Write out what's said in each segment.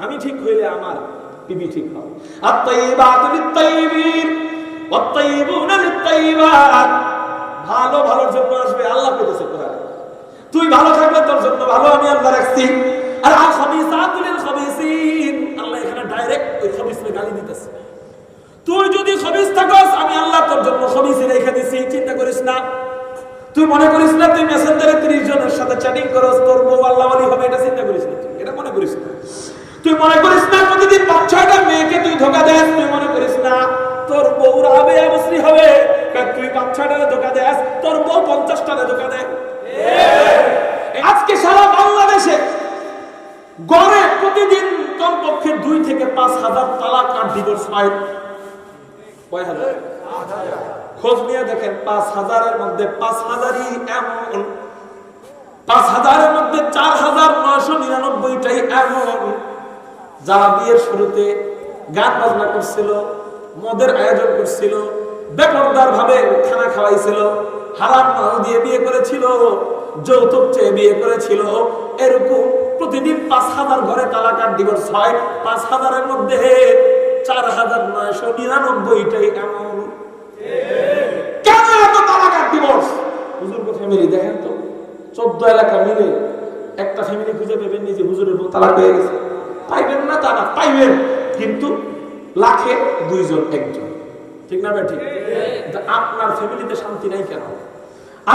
আমি ঠিক হইলে আমার বিবি ঠিক হবে। আত-তাইয়িবাতু লিত-তাইয়িবিন ওয়াত-তাইয়িবুনা লিত-তাইয়িবাত। ভালো ভালোর জন্য আসবে, আল্লাহ কইতেছে কোরআনে। তুই ভালো থাকলে তোর জন্য ভালো আমি আল্লাহ রাখছি। আর আল-খাবিসাতু লিল-খাবিসিন, আল্লাহ এখানে ডাইরেক্ট ওই খাবিসকে গালি দিতেছে। তুই যদি খাবিস থাকস আমি আল্লাহ তোর জন্য খাবিসই রেখে দিছি, চিন্তা করিস না। তুই মনে করিস না তুই মেসেঞ্জারে 30 জনের সাথে চ্যাটিং করস তোর বউ আল্লাহ ওয়ালি হবে, এটা চিন্তা করিস না, এটা মনে করিস না। তুই মনে করিস না প্রতিদিন 5-6টা মেয়েকে তুই ধোঁকা দেস, তুই মনে করিস না তোর বউ রাবে মুসরি হবে। তুই 5-6টারে ধোঁকা দেস, তোর বউ 50টারে ধোঁকা দেয়। আজকে সারা বাংলাদেশে গড়ে প্রতিদিন কমপক্ষে 2 থেকে 5,000 তালাক আর ডিভোর্স হয়। কয় হাজার? খোঁজ নিয়ে দেখেন 5,000-এর মধ্যে 5,000ই এমন, 5,000-এর মধ্যে 4,999টাই এমন যারা বিয়ের শুরুতে গান বাজনা করছিল, মদের আয়োজন করছিল, বেপরদার ভাবে খানা খাওয়াইছিল, হারাম মাল দিয়ে বিয়ে করেছিল, যৌতুক চেয়ে বিয়ে করেছিল। এরকম প্রতিদিন 5,000 ঘরে তালাক আর ডিভোর্স হয়। 5,000-এর মধ্যে 4,999টাই এমন। কেন এত তালাক আর ডিভোর্স? হুজুর ফ্যামিলি দেখেন তো, 14 এলাকা মিলে একটা ফ্যামিলি খুঁজে পাবেন যে হুজুরের বউ তালাক হয়ে গেছে। পাইবেন না তা না, পাইবেন, কিন্তু লাখে 2 জন 1 জন। ঠিক না ভাই? ঠিক। আপনার ফ্যামিলিতে শান্তি নাই কেন?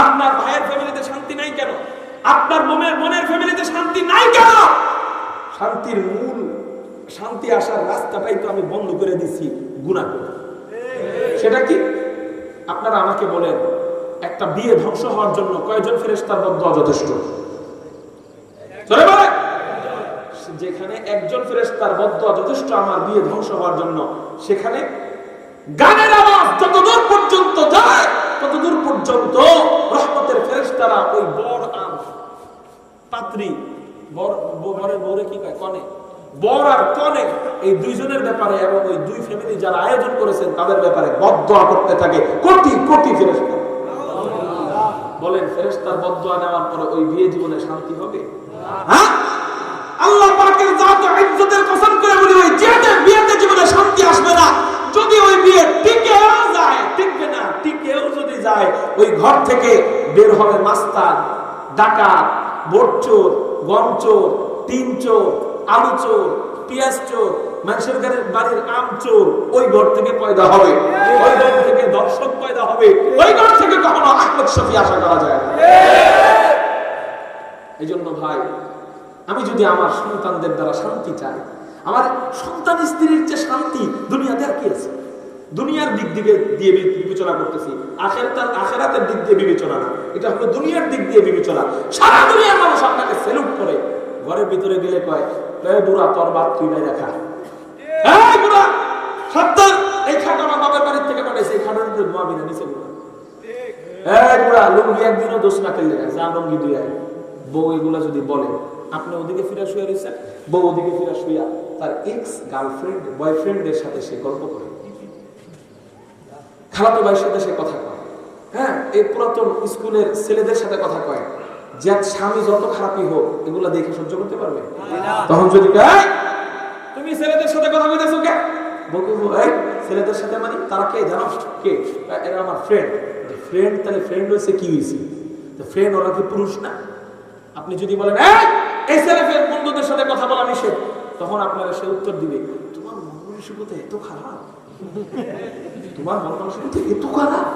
আপনার ভাইয়ের ফ্যামিলিতে শান্তি নাই কেন? আপনার বোনের ফ্যামিলিতে শান্তি নাই কেন? শান্তির মূল, শান্তি আসার রাস্তাটাই তো আমি বন্ধ করে দিছি গুনাহ করে। সেটা কি? আপনারা আমাকে বলেন, একটা বিয়ে ধ্বংস হওয়ার জন্য কয়জন ফেরেশতার বদদুয়া যথেষ্ট? জোরে বলেন। যেখানে একজন ফেরেশতার বদদুয়া যথেষ্ট আমার বিয়ে ধ্বংস হওয়ার জন্য, সেখানে গানের আওয়াজ যতদূর পর্যন্ত যায় ততদূর পর্যন্ত রহমতের ফেরেশতারা ওই বর আর পাত্রী, বরের বউরে কি কয়, কনে, বর আর কনে, এই 2 জনের ব্যাপারে এবং ওই 2 ফ্যামিলি যারা আয়োজন করেছেন তাদের ব্যাপারে বদদুয়া করতে থাকে কোটি কোটি ফেরেশতা। বলেন, ফেরেশতার বদদুয়া নেওয়ার পরে ওই বিয়ে জীবনে শান্তি হবে? হ্যাঁ, আল্লাহ পাকের জাত ও ইজ্জতের কসম করে বলি, ওই বিয়েতে জীবনে শান্তি আসবে না যদি ওই বিয়ে টিকেও যায়। টিকবে না, টিকেও যদি যায় ওই ঘর থেকে বের হবে মাস্তান, ডাকাত, বোটচোর, গমচোর, টিন চোর, আলু চোর, পেঁয়াজ চোর, মানুষের বাড়ির আম চোর। ওই ঘর থেকে পয়দা হবে, ওই ঘর থেকে দর্শক পয়দা হবে, ওই ঘর থেকে কখনো আহমদ শফি আশা করা যায়। এই জন্য ভাই, আমি যদি আমার সন্তানদের দ্বারা শান্তি চাই, আমার সন্তান স্ত্রীর যে শান্তি দুনিয়াতে আর কি আছে? দুনিয়ার দিক দিয়ে বিবেচনা করতেছি, আখিরাতের দিক দিয়ে বিবেচনা না, এটা হলো দুনিয়ার দিক দিয়ে বিবেচনা। সারা দুনিয়ার মানুষ আপনাকে সেলুট করে, ঘরের ভিতরে গেলে কয়, এই বুড়া তোর বাপ তুই নাই রাখা, এই বুড়া সত্তর, এই খাট আমার বাবার বাড়ির থেকে পাঠাইছে, এই খাটের উপরে ধোয়া বিনা নিচে বুড়া, এই বুড়া লুঙ্গি একদিনও দোষ না খেললে যা লুঙ্গি দুই আয়। বউ এগুলা যদি বলে, আপনি ওদিকে ফিরা শুয়ে রয়েছেন, বউ ওদিকে ফিরা শুয়া তার এক্স গার্লফ্রেন্ড বয়ফ্রেন্ডের সাথে সে গল্প করে, খালাতো ভাইয়ের সাথে সে কথা কয়, হ্যাঁ, এই পুরাতন স্কুলের ছেলেদের সাথে কথা কয়, যে স্বামী যত খারাপই হোক এগুলা দেখে সহ্য করতে পারবে? তখন যদি তুমি ছেলেদের সাথে কথা কইতেছো কে? বলবো এই ছেলেদের সাথে মানে তারা কে জানো? কে? এরা আমার ফ্রেন্ড। ফ্রেন্ড, তাহলে ফ্রেন্ড হয়েছে কি হয়েছে? ফ্রেন্ড ওরা কি পুরুষ না? আপনি যদি বলেন এই ছেলেদের বন্ধুদের সাথে কথা বলা নিষেধ, তখন আপনারা সে উত্তর দিবে, তোমার মন মানসিকতা এত খারাপ, তোমার মন মানসিকতা এত খারাপ,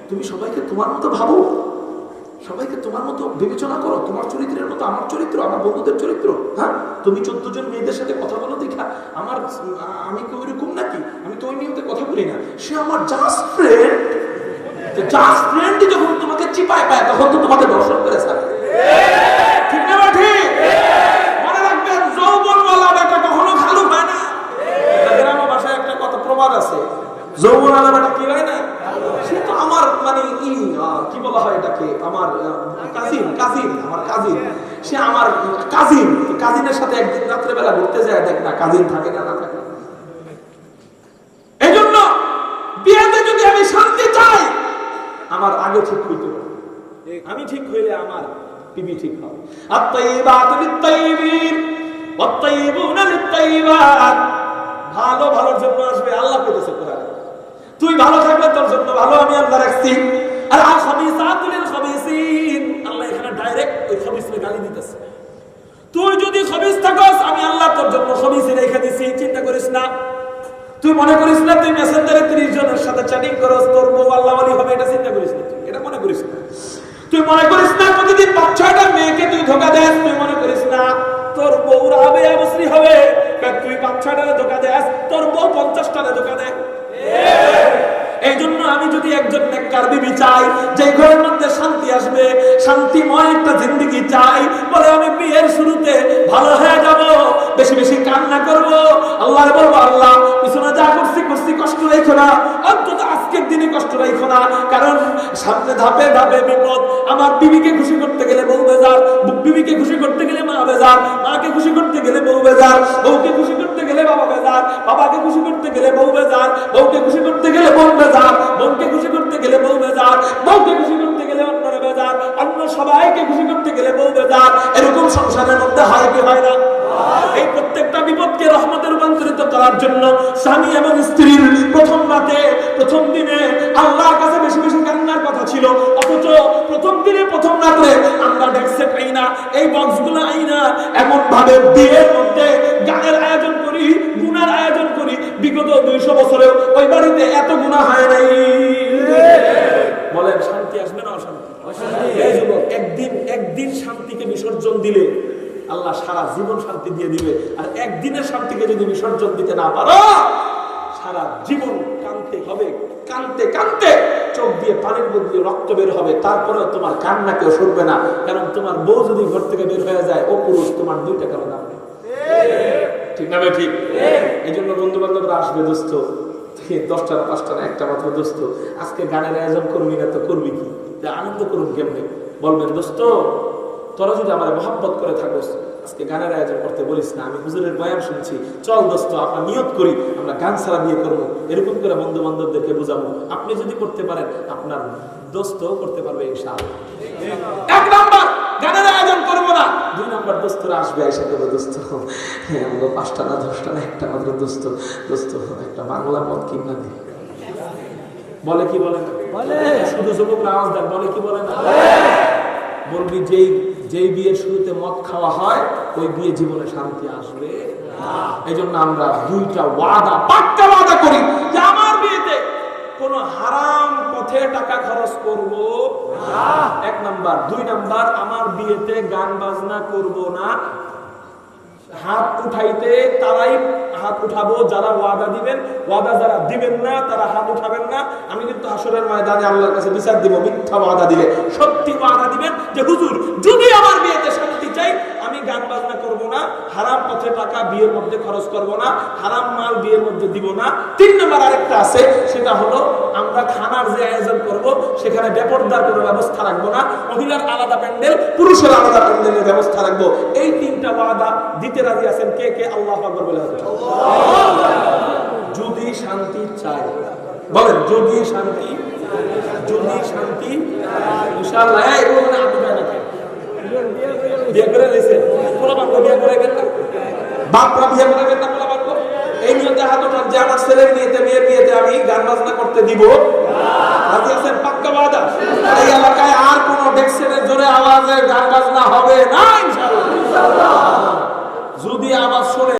তুমি সবাইকে তোমার মতো ভাবো, সবাইকে তোমার মতো বিবেচনা করো, তোমার চরিত্রের মতো আমার চরিত্র, আমার বন্ধুদের চরিত্র। হ্যাঁ, তুমি 14 জন মেয়েদের সাথে কথা বলো দেখা আমি কি ওইরকম নাকি? আমি তো ওই নিয়মতে কথা বলি না। সে আমার জাস্ট ফ্রেন্ড। জাস্ট ফ্রেন্ড যখন তোমাকে চিপায় পায় তখন তো তোমাকে দর্শন করে ছাড়ে। ঠিক না ঠিক? মনে রাখবেন, যৌবনওয়ালা বেটা কখনো খালু হয় না। গ্রাম ভাষায় একটা কথা প্রবাদ আছে, যৌবনওয়ালা বেটা কি হয় না? সে তো আমার মানে কি বলা হয় এটাকে, আমার কাজিন, আমার কাজিন, সে আমার কাজিনের সাথে একদিন রাত্রেবেলা ঘুরতে যায়, দেখ না কাজিন থাকে না থাকে। এই জন্য বিয়েতে যদি আমি শান্তি চাই, আমার আগে ঠিক হইতে হবে, আমি ঠিক হইলে আমার বিবি ঠিক হবে। আত-তাইয়িবাতু লিত-তাইয়িবিন ওয়াত্তাইয়িবুনা লিত-তাইয়্যিবাত, ভালো ভালোর জন্য আসবে আল্লাহ কইতেছে কোরআনে। তুই ভালো থাকলে তোর জন্য ভালো আমি আল্লাহ রাখছি। আর আল খাবিসাতু লিল খাবিসিন, আল্লাহ এখানে ডাইরেক্ট ওই খাবিসকে গালি দিতেছে। তুই যদি খাবিস থাকস আমি আল্লাহ তোর জন্য খাবিসে রেখে দিছি, চিন্তা করিস না। তুই মনে করিস না তুই মেসেঞ্জারে 30 জনের সাথে চ্যাটিং করস তোর বউ আল্লাহ ওয়ালি হবে, এটা চিন্তা করিস না, এটা মনে করিস না। তুই মনে করিস না প্রতিদিন 5-6টা মেয়েকে তুই ধোঁকা দেস, তুই মনে করিস না তোর বউ রাবে অবশ্রী হবে। তুই 5-6টা ধোঁকা দেস, তোর বউ 50টা ধোঁকা দেয়। এই জন্য আমি যদি একজন নেককার বিবি চাই যে ঘরের মধ্যে শান্তি আসবে, শান্তিময় একটা জিন্দেগি চাই, বলে আমি বিয়ের শুরুতে ভালো হয়ে যাব, বেশি বেশি কান্না করব, আল্লাহর বলবো আল্লাহ পিছনে যা করছি করছি কষ্ট রাখো না, অন্তত আজকের দিনে কষ্ট রাখো না, কারণ সামনে ধাপে ধাপে বিপদ। আমার বিবিকে খুশি করতে গেলে বউ বেজার, বিবিকে খুশি করতে গেলে মা বেজার, মাকে খুশি করতে গেলে বউ বেজার, বউকে খুশি করতে গেলে বাবা বেজার, বাবাকে খুশি করতে গেলে বউ বেজার, বউকে খুশি করতে গেলে বোন বেজার, বোনকে খুশি করতে গেলে বউ বেজার, বউকে খুশি করতে গেলে অন্যরা বেজার, অন্য সবাইকে খুশি করতে গেলে বউ বেজার। এরকম সংসারের মধ্যে হয় কি হয় না? এই প্রত্যেকটা বিপদকে রহমতে রূপান্তরিত করার জন্য স্বামী এবং স্ত্রীর প্রথম রাতে প্রথম দিনে আল্লাহর কাছে বেশি বেশি কান্নার কথা ছিল, অথচ প্রথম দিনে প্রথম রাতে আমরা ডেক্সে পাই না, এই বক্সগুলো আই না, এমন ভাবে বিয়ের মধ্যে গানের আয়োজন করি, গুনার আয়োজন করি। বিগত 200 বছরেও ওই বাড়িতে এত গুনাহ হয় নাই। বলেন শান্তি আসবে না অশান্তি? এই যুবক, একদিন শান্তিকে বিসর্জন দিলে আল্লাহ সারা জীবন শান্তি দিয়ে দিবে। আর একদিনের শান্তিকে যদি বিসর্জন দিতে না পারো, সারা জীবন কাঁদতে হবে, কাঁদতে কাঁদতে চোখ দিয়ে পানির বদলে রক্ত বের হবে, তারপরেও তোমার কান্না কেউ সরবে না। কারণ তোমার বউ যদি ঘর থেকে বের হয়ে যায়, ও পুরুষ তোমার 2 টাকার দাম নেই। ঠিক না ভাই? ঠিক। এই জন্য বন্ধু বান্ধবরা আসবে দোস্ত, 10টা না 5টা না, একটা মাত্র দোস্ত, আজকে গানের আয়োজন করবি না তো করবি কি? আনন্দ করুন কেমনে? বলবেন দোস্ত তোরা যদি আমার মহব্বত করে থাকোস, আজকে গানের আয়োজন করতে বলিস না, আমি হুজুরের বয়ান শুনছি, চল দোস্ত আমরা নিয়ত করি আমরা গান ছাড়া বিয়ে করবো। এরকম করে বন্ধু বান্ধবদেরকে বোঝাবো। আপনি যদি করতে পারেন আপনার দোস্ত করতে পারবে ইনশাআল্লাহ। 1 নাম্বার গানের আয়োজন করবো না, 2 নাম্বার দোস্তরা আসবে, এসে করবো দোস্ত আমরা 5টা না 10টা না, একটা মাত্র দোস্ত, দোস্ত একটা বাংলা মদ কিনা দিই। বলে কি বলে না? বলে। শুধু যুবকরা আওয়াজ দেন, বলে কি বলে না? বলবি যেই বিয়ের শুরুতে মদ খাওয়া হয় ওই বিয়ে জীবনে শান্তি আসবে না। এই জন্য আমরা 2টা ওয়াদা, পাক্কা ওয়াদা করি যে আমার বিয়েতে কোন হারাম পথে টাকা খরচ করব না, 1 নাম্বার। 2 নাম্বার, আমার বিয়েতে গান বাজনা করব না। হাত উঠাইতে তারাই হাত উঠাবো যারা ওয়াদা দিবেন, ওয়াদা যারা দিবেন না তারা হাত উঠাবেন না। আমি কিন্তু হাসরের ময়দানে আল্লাহর কাছে বিচার দিব মিথ্যা ওয়াদা দিলে। সত্যি ওয়াদা দিবেন যে হুজুর যদি আমার বিয়েতে শান্তি চাই আমি গান বাজনা করব না, হারাম পথে টাকা বিয়ের মধ্যে খরচ করব না, হারাম মাল বিয়ের মধ্যে দিব না। 3 নাম্বার আরেকটা আছে, সেটা হলো আমরা খানার যে আয়োজন করব সেখানে বেপরদার কোনো ব্যবস্থা রাখবো না, মহিলার আলাদা প্যান্ডেল পুরুষের আলাদা প্যান্ডেলের ব্যবস্থা রাখবো। এই 3টা ওয়াদা দিতে রাজি আছেন কে কে? আল্লাহু আকবার বলে যদি শান্তি চাই বলেন, যদি শান্তি ইনশাআল্লাহ। এগুলো মানে আপনি না বিয়ে করে নিছেন, পোলা বান্ধব বিয়ে করাবেন না, বাপরা বিয়ে করাবেন না, পোলা বান্ধব এই নিয়তে হাত ওঠান যে আমার ছেলের বিয়েতে মেয়ের বিয়েতে আমি গান বাজনা করতে দিব রাজি আছেন? পাক্কা ওয়াদা। এই এলাকায় আর কোনো ডেক্সের জোরে আওয়াজে গান বাজনা হবে না ইনশাআল্লাহ। যদি আওয়াজ শুনে